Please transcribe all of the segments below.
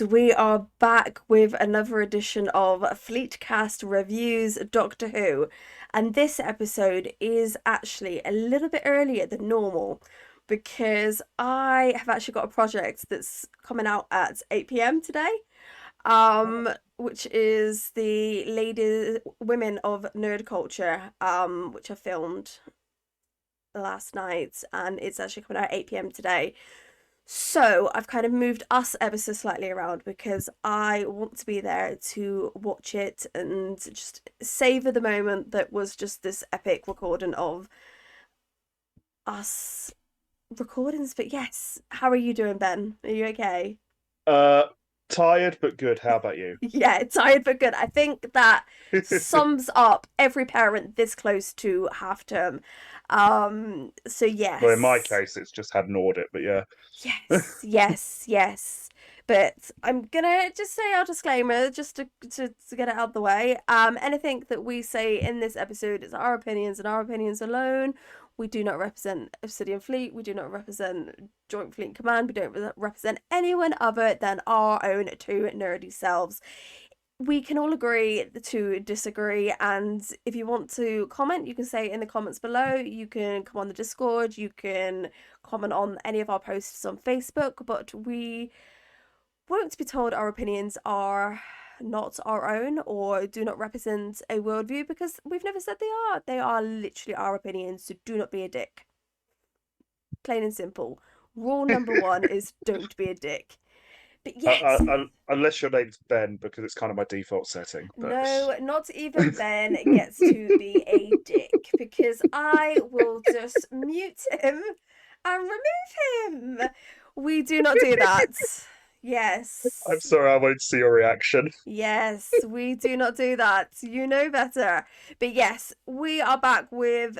and we are back with another edition of Fleetcast Reviews Doctor Who. And this episode is actually a little bit earlier than normal because I have actually got a project that's coming out at 8 p.m. today, which is the Ladies Women of Nerd Culture, which I filmed last night, and it's actually coming out at 8 p.m. today. So I've kind of moved us ever so slightly around because I want to be there to watch it and just savor the moment that was just this epic recording of us recordings. But yes, how are you doing, Ben? Are you okay? Uh, Tired but good. How about you? Yeah, tired but good. I think that sums up every parent this close to half term. So Well, in my yes. case, it's just had an audit, but yeah. Yes. But I'm gonna just say our disclaimer just to get it out of the way. Anything that we say in this episode is our opinions and our opinions alone. We do not represent Obsidian Fleet. We do not represent Joint Fleet Command. We don't represent anyone other than our own two nerdy selves. We can all agree to disagree, and if you want to comment, you can say it in the comments below. You can come on the Discord, you can comment on any of our posts on Facebook, but we won't be told our opinions are not our own or do not represent a worldview because we've never said they are. They are literally our opinions, so do not be a dick. Plain and simple. Rule number one is don't be a dick. But yes, Unless your name's Ben, because it's kind of my default setting. But no, not even Ben gets to be a dick because I will just mute him and remove him. We do not do that. I'm Yes. sorry, I wanted to see your reaction. Yes, we do not do that. You know better. But yes, we are back with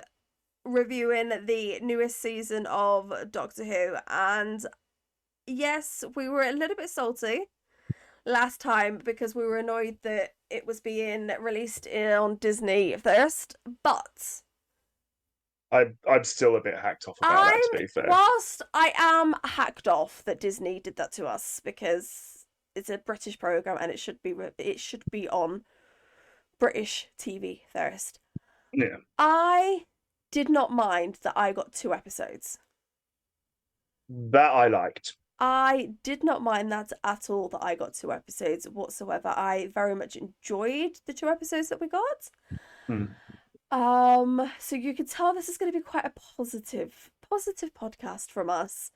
reviewing the newest season of Doctor Who. And yes, we were a little bit salty last time because we were annoyed that it was being released on Disney first. But I'm still a bit hacked off about that, to be fair. whilst I am hacked off that Disney did that to us because it's a British program and it should be on British TV first. Yeah, I did not mind that I got two episodes. that I liked. I did not mind that at all that I got two episodes whatsoever. I very much enjoyed the two episodes that we got. Hmm. So you can tell this is going to be quite a positive podcast from us.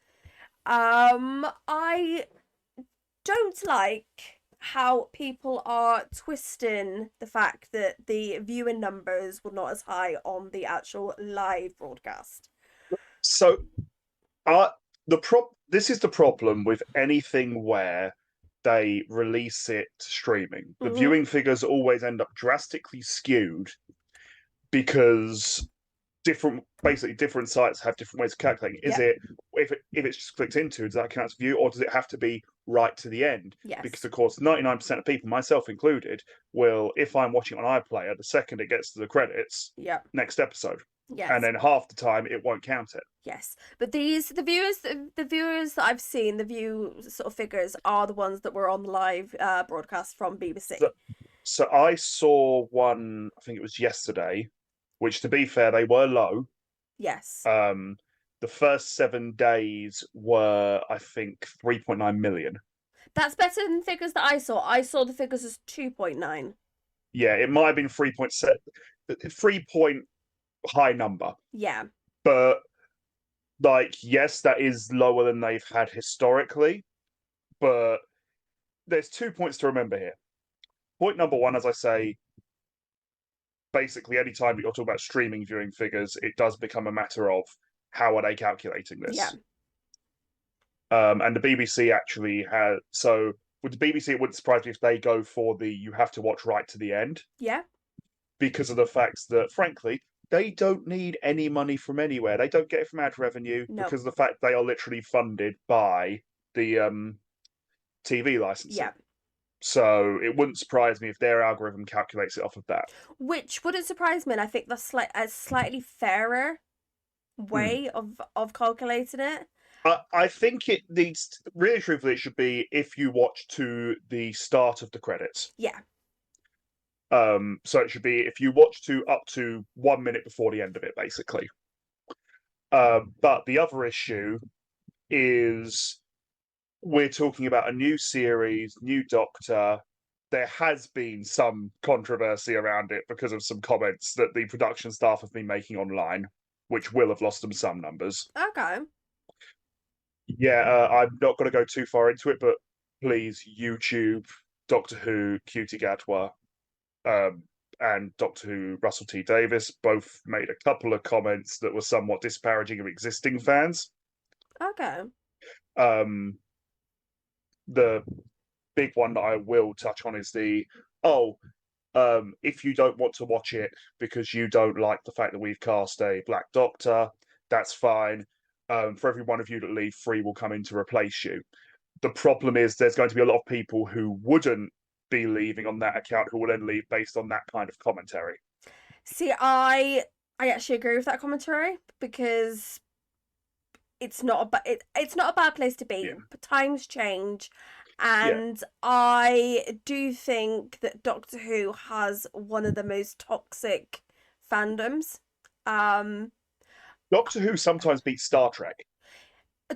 I don't like how people are twisting the fact that the viewing numbers were not as high on the actual live broadcast. So, uh, this is the problem with anything where they release it streaming. The Mm-hmm. viewing figures always end up drastically skewed because different sites have different ways of calculating. Is Yep. it if it's just clicked into, does that count as view, or does it have to be right to the end? Because Yes. of course, 99% of people, myself included, will, if I'm watching on iPlayer, the second it gets to the credits, Yep. next episode, and Yes. then half the time it won't count it. Yes. But the viewers that I've seen, the view sort of figures are the ones that were on the live broadcast from So, BBC. so I saw one, I think it was yesterday, which to be fair, they were low. Yes. Um, the first 7 days were, I think, 3.9 million. That's better than the figures that I saw. I saw the figures as 2.9. Yeah, it might have been 3.7, 3 point high number, Yeah. but like, yes, that is lower than they've had historically. But there's 2 points to remember here. Point number one, as I say, basically, anytime you're talking about streaming viewing figures, it does become a matter of how are they calculating Yeah. this. And the BBC actually has, so with the BBC, it wouldn't surprise me if they go for the you have to watch right to the end Yeah. because of the fact that, frankly, they don't need any money from anywhere. They don't get it from ad revenue No. because of the fact they are literally funded by the TV licensing. Yeah. So it wouldn't surprise me if their algorithm calculates it off of that. Which wouldn't surprise me, and I think that's a slightly fairer Hmm. way of calculating it. I think it needs, really truthfully, it should be if you watch to the start of the credits. Yeah. So it should be if you watch to up to 1 minute before the end of it, basically. But the other issue is we're talking about a new series, new Doctor. There has been some controversy around it because of some comments that the production staff have been making online, which will have lost them some numbers. Okay. Yeah, I'm not going to go too far into it, but please YouTube Doctor Who Ncuti Gatwa um, and Doctor Who Russell T Davies both made a couple of comments that were somewhat disparaging of existing fans. Okay. Um, the big one that I will touch on is if you don't want to watch it because you don't like the fact that we've cast a Black Doctor, that's fine. For every one of you that leave, 3 will come in to replace you. The problem is there's going to be a lot of people who wouldn't be leaving on that account who will then leave based on that kind of commentary. See, I actually agree with that commentary because it's not a bad place to be. Yeah. But times change, Yeah. and I do think that Doctor Who has one of the most toxic fandoms. Um, Doctor Who sometimes beats Star Trek.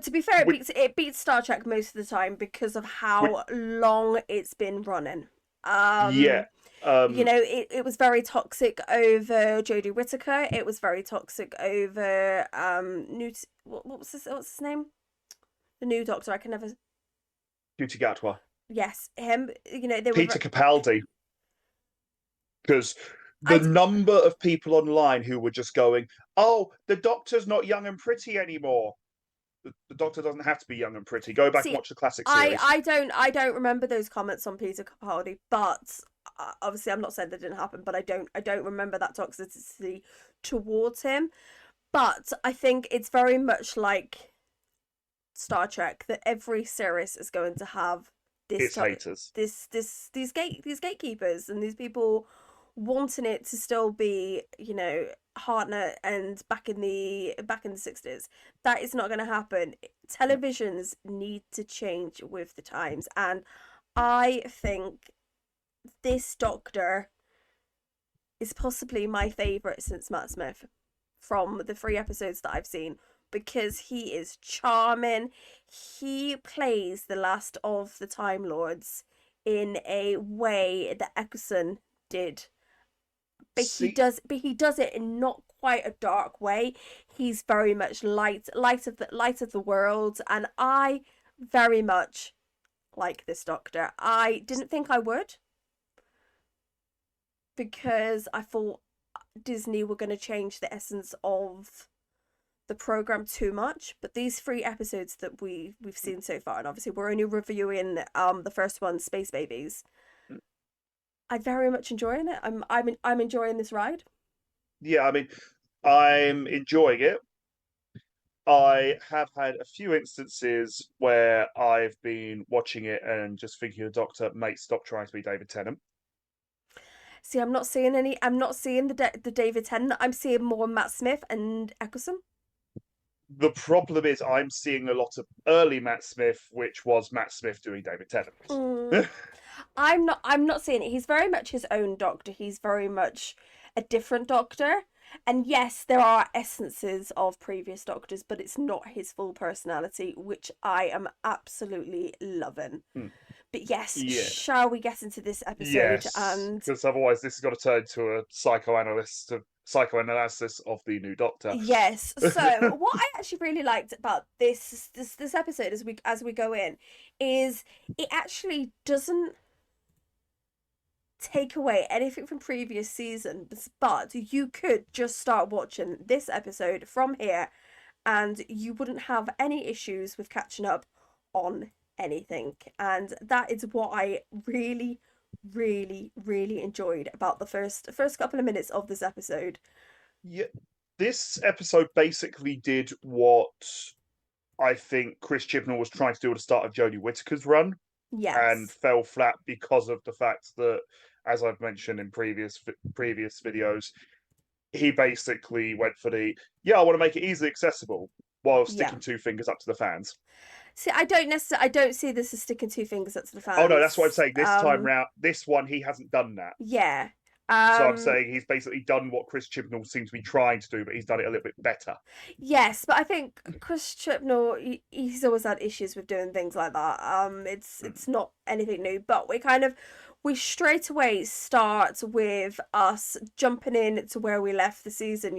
to be fair, Which, it beats Star Trek most of the time because of which how long it's been running. yeah. You know, it was very toxic over Jodie Whittaker. It was very toxic over Newt. What's his name? The new Doctor. I can never. Ncuti Gatwa. Yes, him. You know, they were. Peter Capaldi. Because the I number of people online who were just going, "Oh, the Doctor's not young and pretty anymore." The Doctor doesn't have to be young and pretty. Go back and see. watch the classic series. I don't remember those comments on Peter Capaldi, but obviously I'm not saying that didn't happen, but I don't remember that toxicity towards him. But I think it's very much like Star Trek that every series is going to have It's haters. these gatekeepers and these people wanting it to still be, you know, Hartnett and back in the 60s. That is not going to happen. Televisions need to change with the times, and I think this Doctor is possibly my favorite since Matt Smith from the 3 episodes that I've seen because he is charming. He plays the last of the Time Lords in a way that Eccleston did. See, But he does it in not quite a dark way. He's very much light of the world, and I very much like this Doctor. I didn't think I would because I thought Disney were going to change the essence of the program too much, but these 3 episodes that we've seen so far, and obviously we're only reviewing the first one, Space Babies. I'm very much enjoying it. I'm enjoying this ride. yeah, I mean, I'm enjoying it. I have had a few instances where I've been watching it and just thinking the Doctor, mate, stop trying to be David Tennant. See, I'm not seeing any. I'm not seeing the David Tennant. I'm seeing more Matt Smith and Eccleston. The problem is I'm seeing a lot of early Matt Smith, which was Matt Smith doing David Mm. Tennant. I'm not seeing it. He's very much his own Doctor. He's very much a different Doctor. And yes, there are essences of previous Doctors, but it's not his full personality, which I am absolutely loving. But yes, Yeah. shall we get into this episode? Yes, And because otherwise this has got to turn to a psychoanalysis of the new Doctor. yes. So what I actually really liked about this episode as we go in is it actually doesn't take away anything from previous seasons, but you could just start watching this episode from here and you wouldn't have any issues with catching up on anything. And that is what I really, really, really enjoyed about the first couple of minutes of this episode. Yeah, this episode basically did what I think Chris Chibnall was trying to do at the start of Jodie Whittaker's run, and Yes. fell flat because of the fact that, as I've mentioned in previous videos, he basically went for I want to make it easily accessible. while Yeah. sticking two fingers up to the fans. See, I don't see this as sticking two fingers up to the Oh no, that's what I'm fans. saying. This time round, this one he hasn't done that. Yeah. So I'm saying he's basically done what Chris Chibnall seems to be trying to do, but he's done it a little bit better. Yes, but I think Chris Chibnall, he's always had issues with doing things like that. It's not anything new, but we straight away start with us jumping in to where we left the season.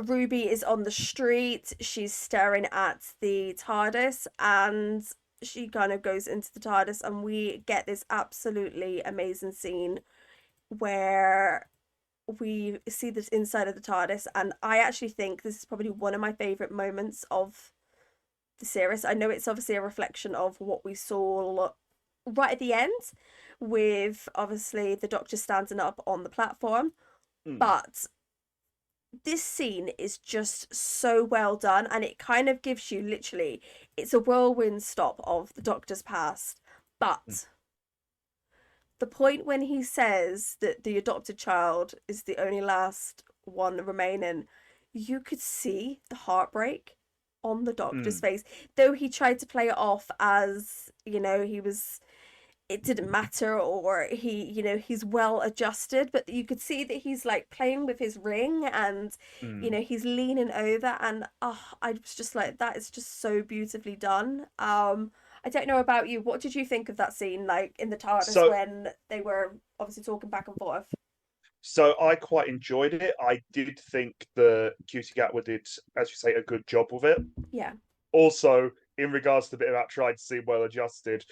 Ruby is on the street. She's staring at the TARDIS, and she kind of goes into the TARDIS, and we get this absolutely amazing scene where we see the inside of the TARDIS, and I actually think this is probably one of my favourite moments of the series. I know it's obviously a reflection of what we saw right at the end, with obviously the Doctor standing up on the platform, but this scene is just so well done, and it kind of gives you literally, it's a whirlwind stop of the Doctor's past, but the point when he says that the adopted child is the only last one remaining, you could see the heartbreak on the Doctor's face. Though he tried to play it off as, it didn't matter, or he's well adjusted, but you could see that he's like playing with his ring, and he's leaning over, and I was just like, that is just so beautifully done. I don't know about you. What did you think of that scene, like in the TARDIS when they were obviously talking back and forth? So I quite enjoyed it. I did think the Ncuti Gatwa did, as you say, a good job with it. Yeah. Also, in regards to the bit about trying to seem well adjusted,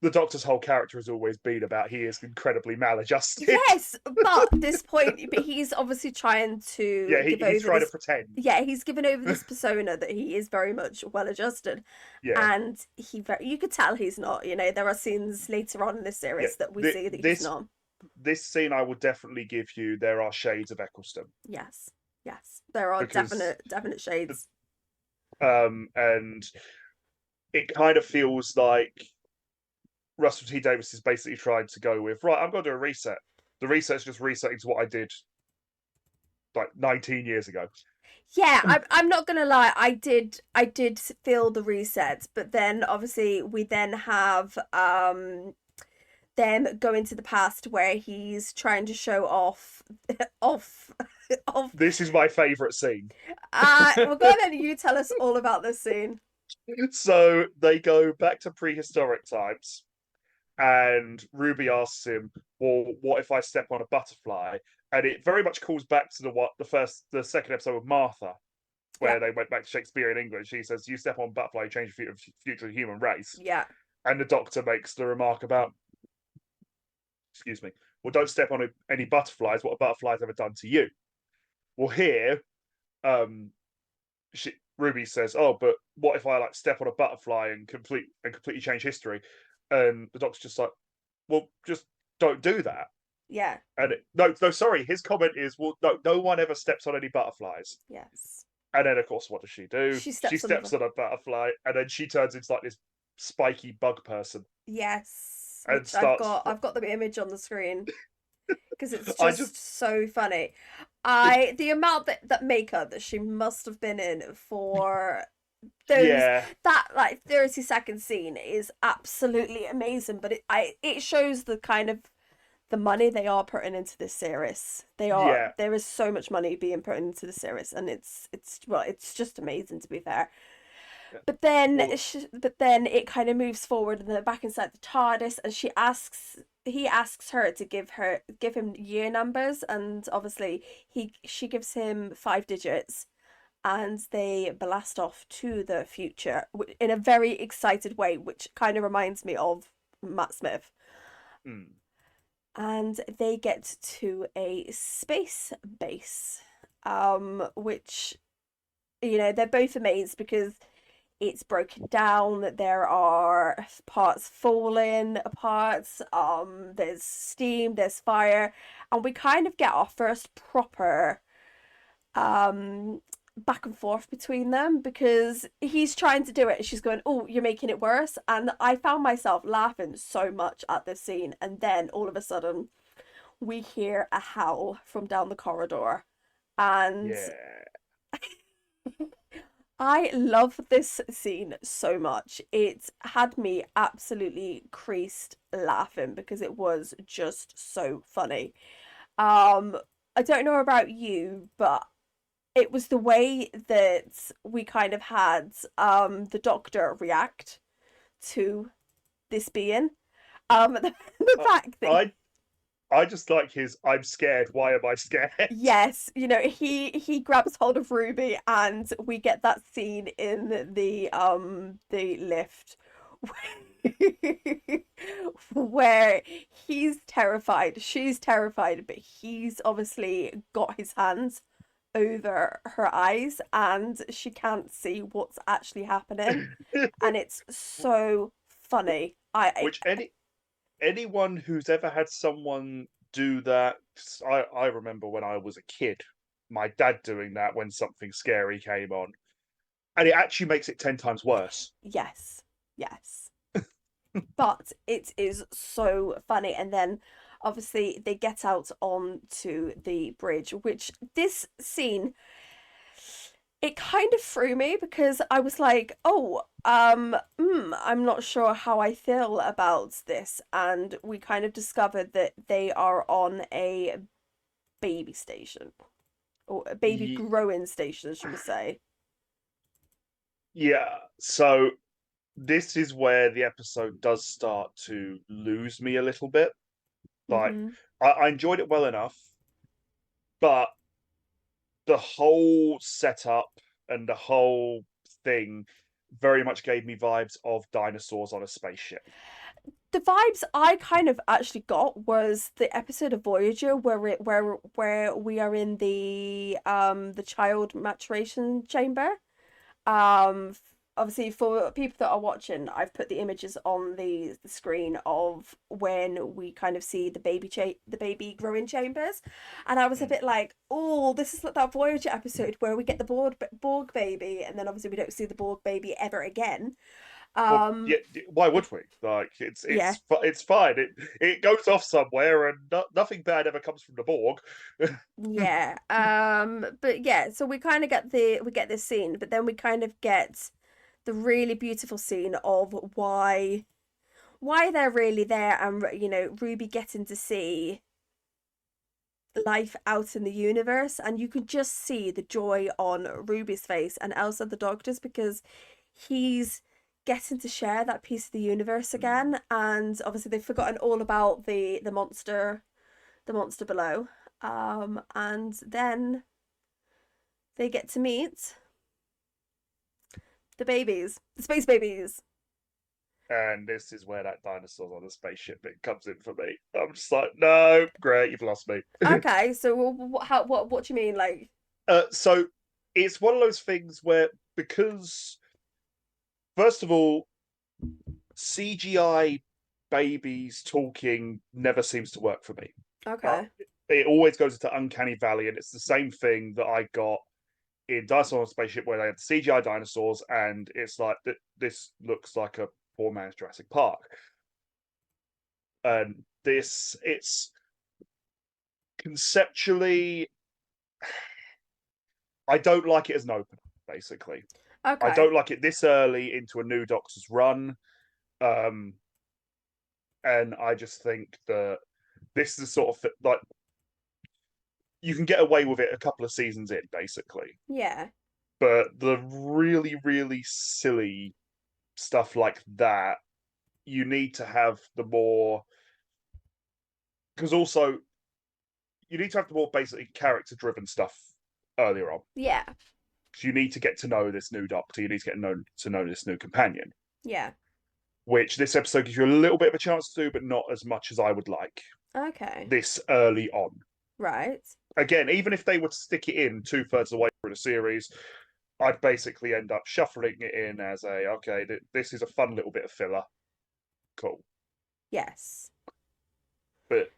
the Doctor's whole character has always been about he is incredibly maladjusted. Yes, but this point, but he's obviously trying to he's trying to pretend. Yeah, he's given over this persona that he is very much well adjusted. Yeah, and you could tell he's not. There are scenes later on in this series that we see that he's not. This scene, I would definitely give you. There are shades of Eccleston. Yes, there are definite shades. And it kind of feels like Russell T Davies is basically trying to go with, right, I'm going to do a reset. The reset's just resetting to what I did like 19 years ago. Yeah, I'm not gonna lie. I did feel the reset, but then obviously we then have them go into the past where he's trying to show off off. This is my favourite scene. Well, go on then. You tell us all about this scene. So they go back to prehistoric times, and Ruby asks him, "Well, what if I step on a butterfly?" And it very much calls back to the second episode of Martha, where they went back to Shakespearean English. She says, "You step on a butterfly, you change the future of the human race." Yeah. And the Doctor makes the remark about, excuse me, well, don't step on any butterflies. What a butterfly's ever done to you? Well, here, Ruby says, "Oh, but what if I like step on a butterfly and completely change history?" And the Doctor's just like, "Well, just don't do that." Yeah. And sorry. His comment is, "Well, no one ever steps on any butterflies." Yes. And then, of course, what does she do? She steps on a butterfly, and then she turns into like this spiky bug person. Yes. And Which I've got the image on the screen because it's just so funny. The amount that makeup that she must have been in for that like 30-second scene is absolutely amazing, but it shows the kind of the money they are putting into this series. There is so much money being put into the series, and it's just amazing, to be fair. But then it kind of moves forward, and they're back inside the TARDIS, and he asks her to give him year numbers, and obviously she gives him 5 digits, and they blast off to the future in a very excited way, which kind of reminds me of Matt Smith. And they get to a space base, which, they're both amazed because it's broken down. There are parts falling apart. There's steam, there's fire, and we kind of get our first proper back and forth between them, because he's trying to do it and she's going, "Oh, you're making it worse." And I found myself laughing so much at this scene, and then all of a sudden we hear a howl from down the corridor, and I love this scene so much. It had me absolutely creased laughing because it was just so funny. Um, I don't know about you, but it was the way that we kind of had the doctor react to this being. The I fact that I, I just like his "I'm scared. Why am I scared?" yes, you know, he grabs hold of Ruby and we get that scene in the lift where he's terrified, she's terrified, but he's obviously got his hands over her eyes and she can't see what's actually happening and it's so funny. Which anyone who's ever had someone do that, I remember when I was a kid, my dad doing that when something scary came on, and it actually makes it 10 times worse. Yes, yes. But it is so funny. And then obviously they get out onto the bridge, which this scene it kind of threw me because I was like, oh, I'm not sure how I feel about this. And we kind of discovered that they are on a baby station or a baby Ye- growing station, should we say? Yeah, so this is where the episode does start to lose me a little bit. Like, Mm-hmm. I enjoyed it well enough, but the whole setup and the whole thing very much gave me vibes of dinosaurs on a spaceship. The vibes I kind of actually got was the episode of Voyager where we are in the child maturation chamber. Um Obviously for people that are watching, I've put the images on the screen of when we kind of see the baby growing chambers. And I was a Mm. bit like, oh, this is like that Voyager episode where we get the Borg baby and then obviously we don't see the Borg baby ever again. Well, Um yeah, why would we? Like, yeah. it's fine. It goes off somewhere, and nothing bad ever comes from the Borg. Yeah. But yeah, so we kind of get we get this scene, but then we kind of get the really beautiful scene of why they're really there and you know, Ruby getting to see life out in the universe and you can just see the joy on Ruby's face and Elsa the doctor's because he's getting to share that piece of the universe Mm. again and obviously they've forgotten all about the monster below. And then they get to meet the babies, the space babies. And this is where that dinosaurs on a spaceship bit comes in for me. I'm just like, no, great, you've lost me. Okay, so what do you mean? Like, So it's one of those things where, because first of all, CGI babies talking never seems to work for me. Uh, okay, it always goes into Uncanny Valley, and it's the same thing that I got in Dinosaur on a Spaceship, where they had CGI dinosaurs, and it's like this looks like a poor man's Jurassic Park. And it's conceptually, I don't like it as an opener. Basically, I okay, don't like it this early into a new Doctor's run. Um, and I just think that this is sort of like you can get away with it a couple of seasons in, basically. yeah, But the really, really silly stuff like that, you need to have the more, because also you need to have the more basically character-driven stuff earlier on. yeah, Because you need to get to know this new Doctor, you need to know this new companion, yeah, which this episode gives you a little bit of a chance to do, but not as much as I would like okay, this early on. right, Again, even if they were to stick it in 2/3 of the way through the series, I'd basically end up shuffling it in as a okay, this is a fun little bit of filler. Cool. yes. But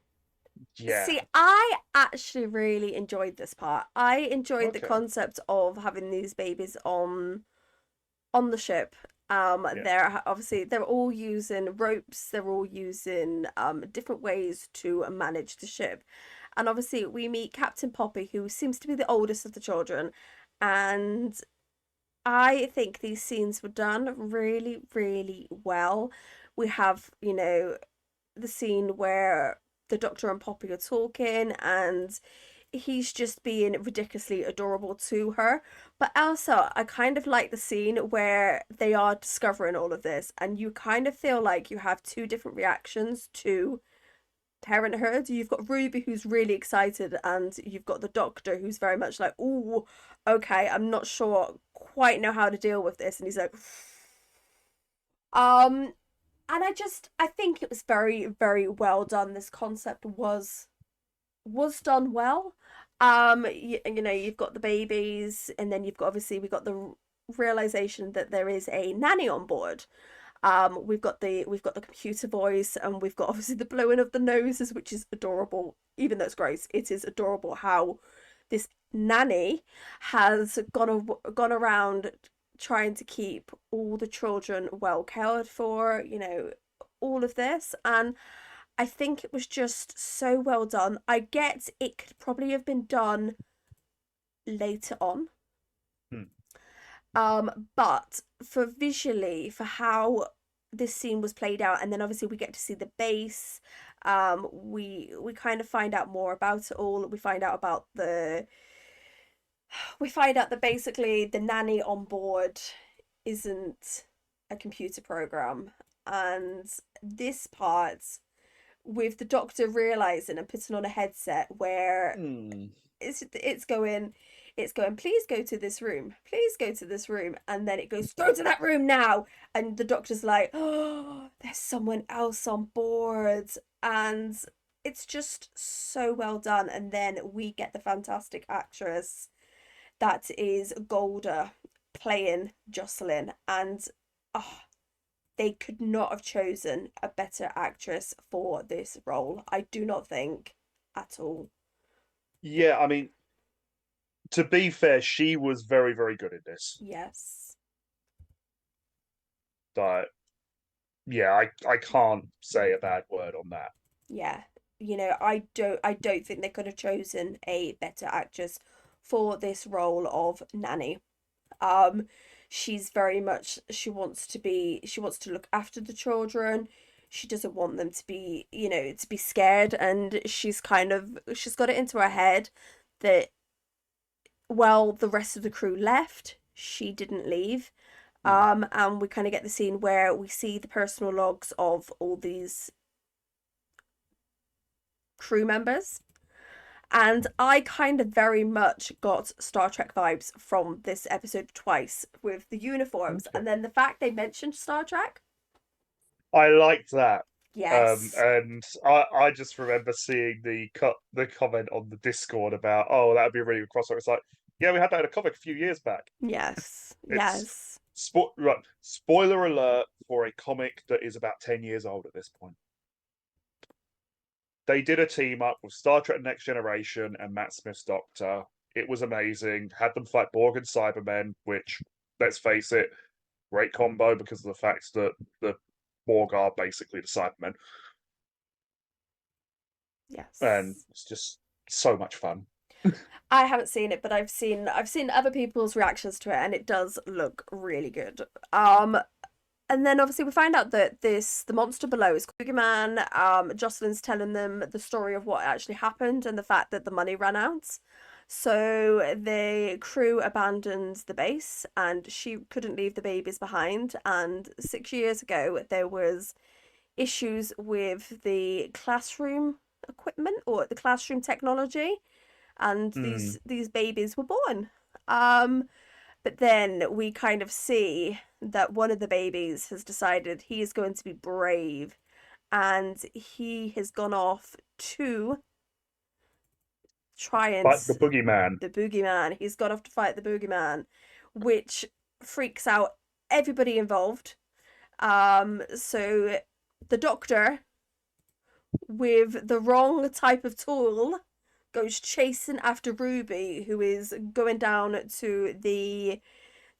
yeah, See, I actually really enjoyed this part. I enjoyed the okay, concept of having these babies on the ship. yeah. They're obviously they're all using ropes. They're all using different ways to manage the ship, and obviously we meet Captain Poppy, who seems to be the oldest of the children, and I think these scenes were done really, really well. We have, the scene where the Doctor and Poppy are talking and he's just being ridiculously adorable to her. But also, I kind of like the scene where they are discovering all of this, and you kind of feel like you have two different reactions to parenthood. You've got Ruby who's really excited, and you've got the Doctor who's very much like, "Oh, okay, I'm not sure quite know how to deal with this," and he's like, um, and I think it was very, very well done. This concept was done well. You've got the babies, and then you've got obviously we got the realization that there is a nanny on board. We've got the computer voice, and we've got obviously the blowing of the noses, which is adorable. Even though it's gross, it is adorable how this nanny has gone around trying to keep all the children well cared for. All of this, and I think it was just so well done. I get it could probably have been done later on. Hmm. But for visually, for how this scene was played out, and then obviously we get to see the base. We kind of find out more about it all. We find out that basically the nanny on board isn't a computer program, and this part with the Doctor realizing and putting on a headset where Hmm. it's going, please go to this room, please go to this room, and then it goes, go to that room now, and the Doctor's like, oh, there's someone else on board, and it's just so well done. And then we get the fantastic actress that is Golda playing Jocelyn, and oh, they could not have chosen a better actress for this role. I do not think at all. Yeah, I mean, to be fair, she was very, very good in this. Yes. But yeah, I can't say a bad word on that. Yeah. I don't think they could have chosen a better actress for this role of nanny. Um she's very much she wants to look after the children. She doesn't want them to be, to be scared, and she's got it into her head that while the rest of the crew left, she didn't leave. Hmm. And we kind of get the scene where we see the personal logs of all these crew members. And I kind of very much got Star Trek vibes from this episode twice with the uniforms, Okay. and then the fact they mentioned Star Trek. I liked that. Yes. And I just remember seeing the comment on the Discord about, oh, that would be a really good crossover. It's like, yeah, we had that in a comic a few years back. Yes. It's Yes. right, spoiler alert for a comic that is about 10 years old at this point. They did a team up with Star Trek Next Generation and Matt Smith's Doctor. It was amazing. Had them fight Borg and Cybermen, which, let's face it, great combo because of the fact that the Borg are basically the Cybermen. And Yes. it's just so much fun. I haven't seen it, but I've seen other people's reactions to it, and it does look really good. And then obviously we find out that the monster below is Boogeyman. Jocelyn's telling them the story of what actually happened and the fact that the money ran out. So the crew abandoned the base, and she couldn't leave the babies behind. And 6 years ago, there was issues with the classroom equipment or the classroom technology, and Hmm. these babies were born. Um, but then we kind of see that one of the babies has decided he is going to be brave, and he has gone off to try and But the Boogeyman. the boogeyman. He's gone off to fight the boogeyman, which freaks out everybody involved. So the Doctor, with the wrong type of tool, goes chasing after Ruby, who is going down to the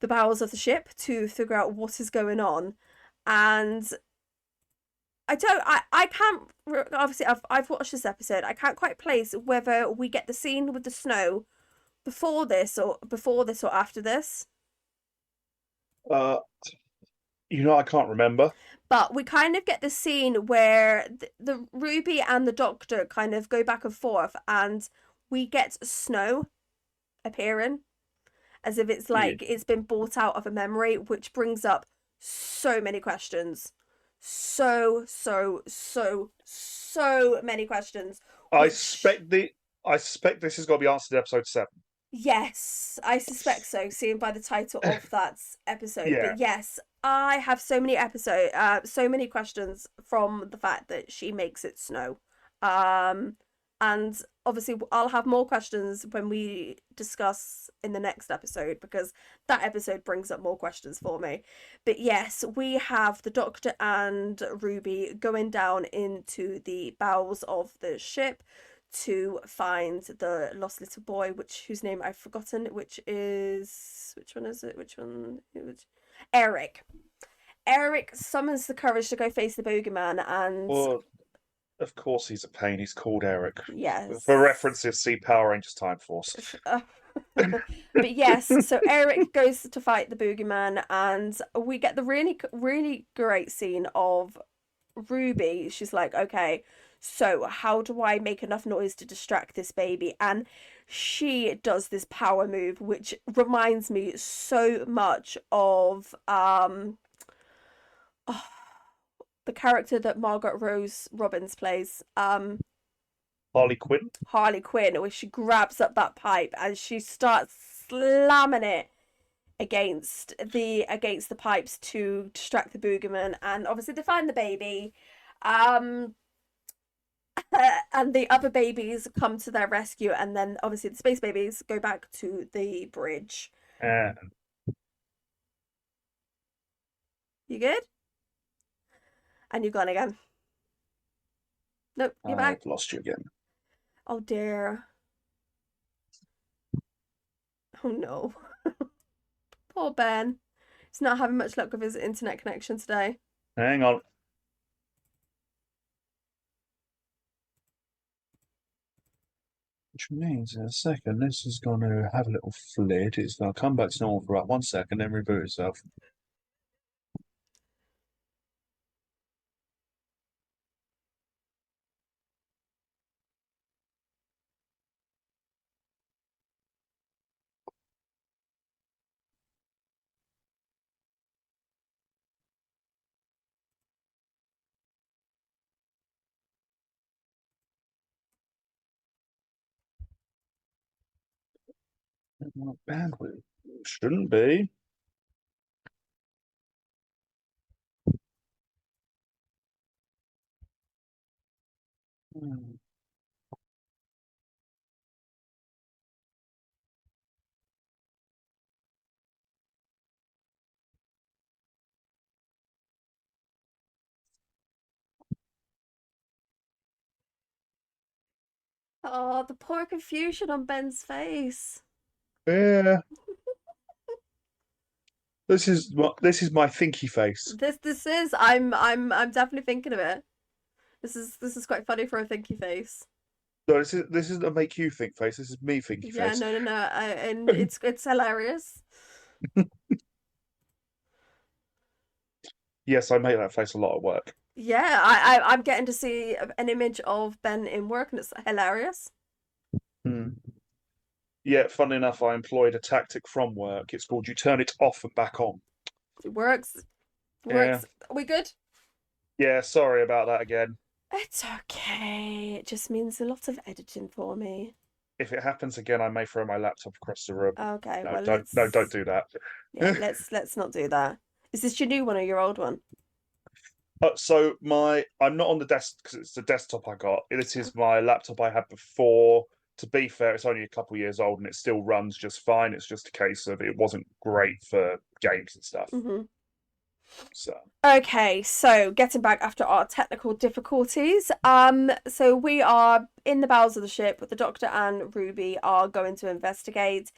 bowels of the ship to figure out what is going on. And I can't, obviously I've watched this episode. I can't quite place whether we get the scene with the snow before this or after this. Uh, I can't remember. But we kind of get the scene where the Ruby and the Doctor kind of go back and forth, and we get Snow appearing as if it's Yeah. like it's been bought out of a memory, which brings up so many questions. So many questions. I Which, suspect the I suspect this has got to be answered in episode 7. yes, I suspect so, seeing by the title of that episode. But Yeah. yes, I have so many questions from the fact that she makes it snow. Um, and obviously, I'll have more questions when we discuss in the next episode because that episode brings up more questions for me. But yes, we have the Doctor and Ruby going down into the bowels of the ship to find the lost little boy, whose name I've forgotten, which one is it? Eric. Eric summons the courage to go face the bogeyman, and Well, of course he's a pain. He's called Eric. For yes. references, see Power Rangers Time Force. But yes, so Eric goes to fight the boogeyman, and we get the really, really great scene of Ruby. She's like, okay, so how do I make enough noise to distract this baby? And she does this power move, which reminds me so much of oh, the character that Margaret Rose Robbins plays, Harley Quinn. Harley Quinn, where she grabs up that pipe and she starts slamming it against the pipes to distract the boogeyman, and obviously they find the baby. Um, and the other babies come to their rescue, and then obviously the space babies go back to the bridge. And You good? And you're gone again. Nope, you're back. I've lost you again. Oh dear. Oh no. Poor Ben. He's not having much luck with his internet connection today. Hang on. Which means in a second, this is going to have a little flit. It's going to come back to normal for about 1 second, then reboot itself. Bandwidth shouldn't be. Hmm. Oh, the poor confusion on Ben's face. Yeah, this is my thinky face. This is I'm definitely thinking of it. This is quite funny for a thinky face. No, this isn't a make you think face. This is me thinky Yeah, face. no. And it's hilarious. Yes, I make that face a lot at work. Yeah, I'm getting to see an image of Ben in work, and it's hilarious. Hmm. Yeah, fun enough, I employed a tactic from work. It's called you turn it off and back on. It works. Yeah, Works. Are we good? yeah. Sorry about that again. It's okay. It just means a lot of editing for me. If it happens again, I may throw my laptop across the room. Okay, No, well don't. No, don't let's do that. yeah, let's not do that. Is this your new one or your old one? So I'm not on the desk because it's the desktop I got. This is my laptop I had before. To be fair, it's only a couple years old and it still runs just fine. It's just a case of it wasn't great for games and stuff. Mm-hmm. So Okay, so getting back after our technical difficulties. So we are in the bowels of the ship. The Doctor and Ruby are going to investigate,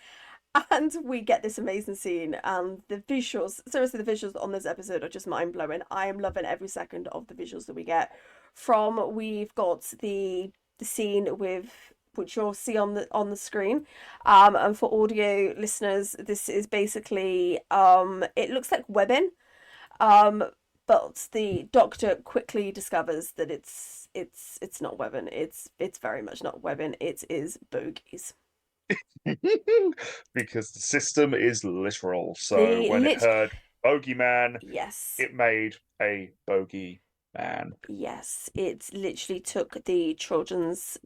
and we get this amazing scene. And the visuals, seriously, the visuals on this episode are just mind blowing. I am loving every second of the visuals that we get. We've got the scene with which you'll see on the screen. And for audio listeners, this is basically it looks like webbing. Um, but the Doctor quickly discovers that it's not webbing. It's very much not webbing. It is bogies. Because the system is literal. So The when it lit heard bogeyman, Yes. it made a bogey man. Yes, it literally took the children's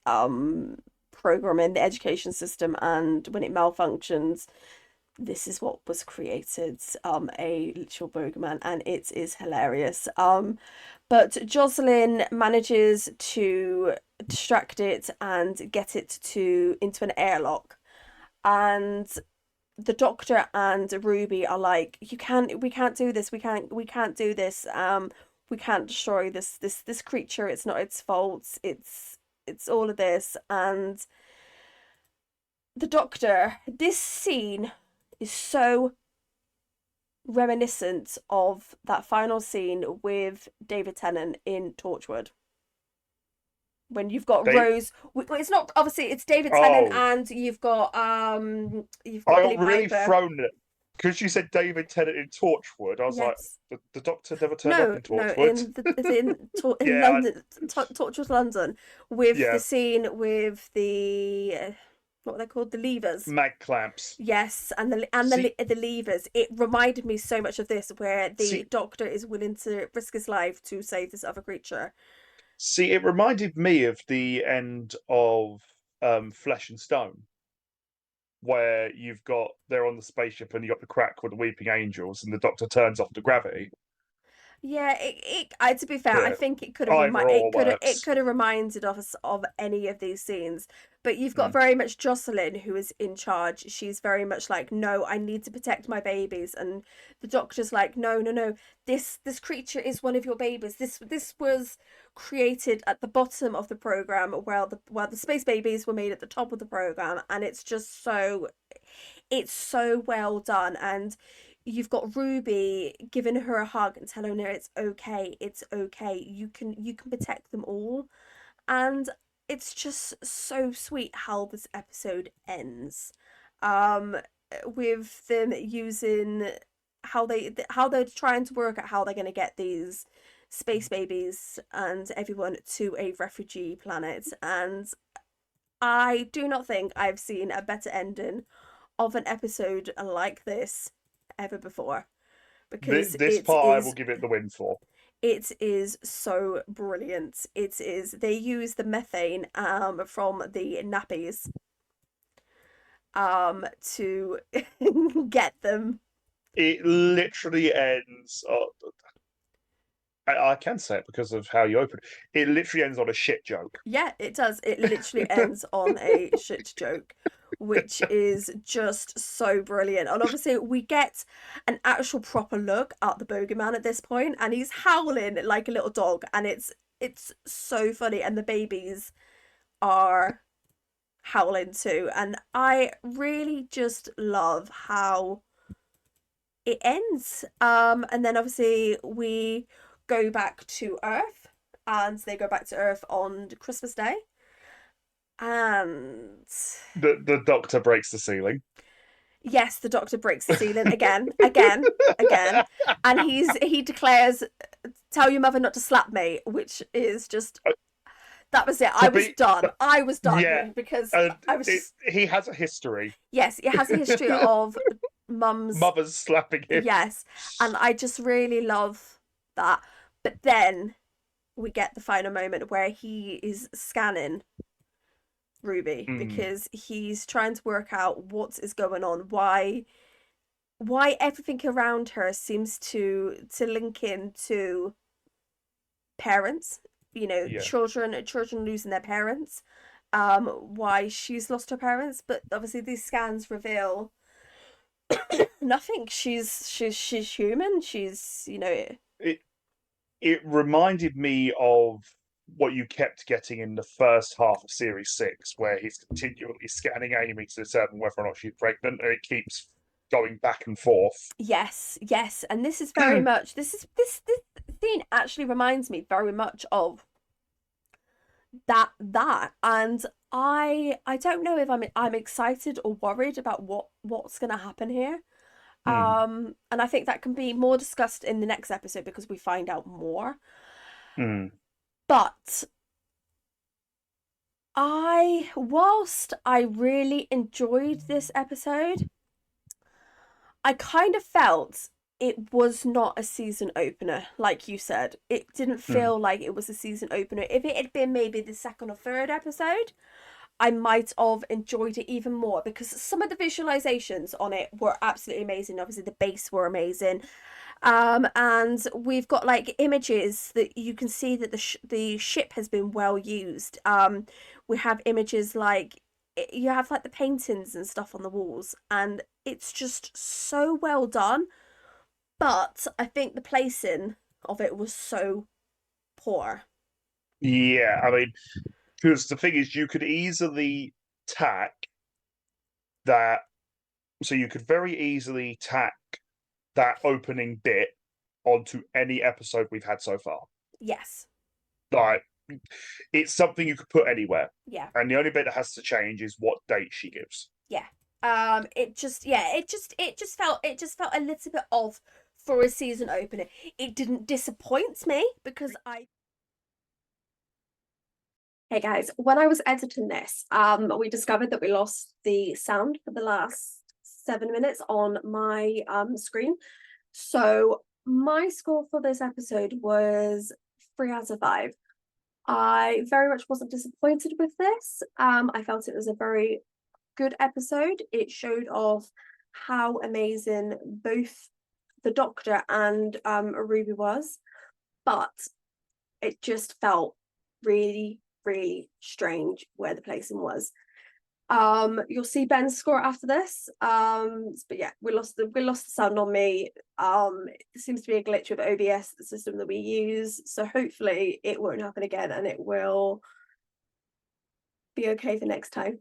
programming, the education system, and when it malfunctions, this is what was created, a literal bogeyman, and it is hilarious. But Jocelyn manages to distract it and get it to into an airlock, and the Doctor and Ruby are like, we can't do this, we can't do this, we can't destroy this creature, it's not its fault, it's all of this. And the Doctor, this scene is so reminiscent of that final scene with David Tennant in Torchwood. When you've got Rose, well, it's not, obviously it's David Tennant, and you've got I Billy got really Piper. thrown because you said David Tennant in Torchwood. I was like, Yes. the Doctor never turned up in Torchwood. In Yeah, London, Torchwood London, with yeah, the scene with the what are they called, the levers. mag clamps. Yes, and See, the levers. It reminded me so much of this, where the see, Doctor is willing to risk his life to save this other creature. see. It reminded me of the end of Flesh and Stone, where they're on the spaceship and you got the crack with the weeping angels, and the Doctor turns off the gravity. Yeah, to be fair, I But think either or it works. could have reminded us of any of these scenes. But you've got Mm. very much Jocelyn, who is in charge. She's very much like, no, I need to protect my babies, and the Doctor's like, no, no, no, this creature is one of your babies. This was created at the bottom of the program, while the space babies were made at the top of the program, and it's so well done. And you've got Ruby giving her a hug and telling her it's okay, you can protect them all. And it's just so sweet how this episode ends, um with them using how they're trying to work out how they're going to get these space babies and everyone to a refugee planet. And I do not think I've seen a better ending of an episode like this ever before, because This part I will give it the win for. it is so brilliant. It is, they use the methane from the nappies to get them. It literally ends. I can say it because of how you open it. It literally ends on a shit joke. Yeah, it does. It literally ends on a shit joke, which is just so brilliant. And obviously, we get an actual proper look at the bogeyman at this point, and he's howling like a little dog, and it's so funny. And the babies are howling too, and I really just love how it ends. And then obviously we go back to Earth, and they go back to Earth on Christmas Day. And The Doctor breaks the ceiling. yes, the Doctor breaks the ceiling again, again, and he declares, "Tell your mother not to slap me," which is just, that was it. I was done Yeah, because I was just, he has a history. yes, it has a history of mums, Mothers slapping him. yes, and I just really love that. But then we get the final moment where he is scanning Ruby, because he's trying to work out what is going on, why everything around her seems to link in to parents, Yeah. children losing their parents, why she's lost her parents. But obviously these scans reveal nothing. She's human. She's, It reminded me of what you kept getting in the first half of Series 6, where he's continually scanning Amy to determine whether or not she's pregnant, and it keeps going back and forth. yes, and this is very much, this scene actually reminds me very much of that. And I don't know if I'm excited or worried about what's gonna happen here. Hmm. And I think that can be more discussed in the next episode because we find out more. Hmm. But whilst I really enjoyed this episode, I kind of felt it was not a season opener, like you said. It didn't Hmm. feel like it was a season opener. If it had been maybe the second or third episode, I might have enjoyed it even more because some of the visualizations on it were absolutely amazing. Obviously, the bass were amazing. And we've got like images that you can see that the ship has been well used. We have images like you have like the paintings and stuff on the walls, and it's just so well done. But I think the placing of it was so poor. Yeah, I mean, because the thing is, you could easily tack that. So you could very easily tack that opening bit onto any episode we've had so far. Yes. Like, it's something you could put anywhere, Yeah. and the only bit that has to change is what date she gives. Yeah. It just yeah, it just felt a little bit off for a season opener. It didn't disappoint me because I Hey guys, when I was editing this, we discovered that we lost the sound for the last 7 minutes on my screen. So my score for this episode was 3 out of 5. I very much wasn't disappointed with this. I felt it was a very good episode. It showed off how amazing both the Doctor and Ruby was, but it just felt really, really strange where the placing was. You'll see Ben's score after this. But yeah, we lost the sound on me. It seems to be a glitch with OBS, the system that we use. So hopefully it won't happen again and it will be okay for next time.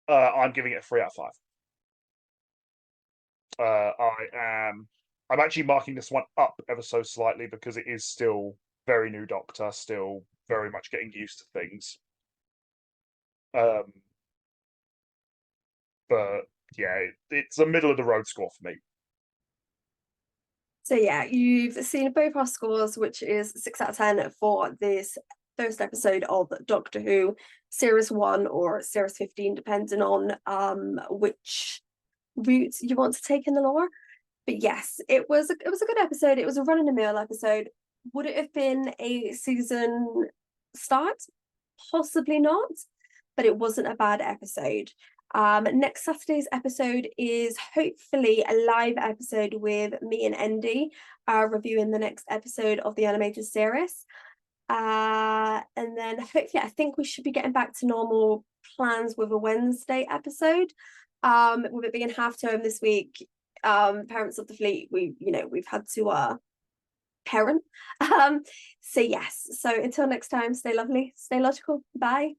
I'm giving it a 3 out of 5. I'm actually marking this one up ever so slightly because it is still very new Doctor, still very much getting used to things. Um, but yeah, it's a middle of the road score for me. So yeah, you've seen both our scores, which is 6 out of 10 for this first episode of Doctor Who, Series 1 or Series 15, depending on which route you want to take in the lore. But yes, it was a good episode. It was a run in the mill episode. Would it have been a season start? Possibly not, but it wasn't a bad episode. Next Saturday's episode is hopefully a live episode with me and Andy, reviewing the next episode of the animated series. And then hopefully, I think we should be getting back to normal plans with a Wednesday episode. With it being half term this week, parents of the fleet, we've had to parent. So yes. So until next time, stay lovely, stay logical. Bye.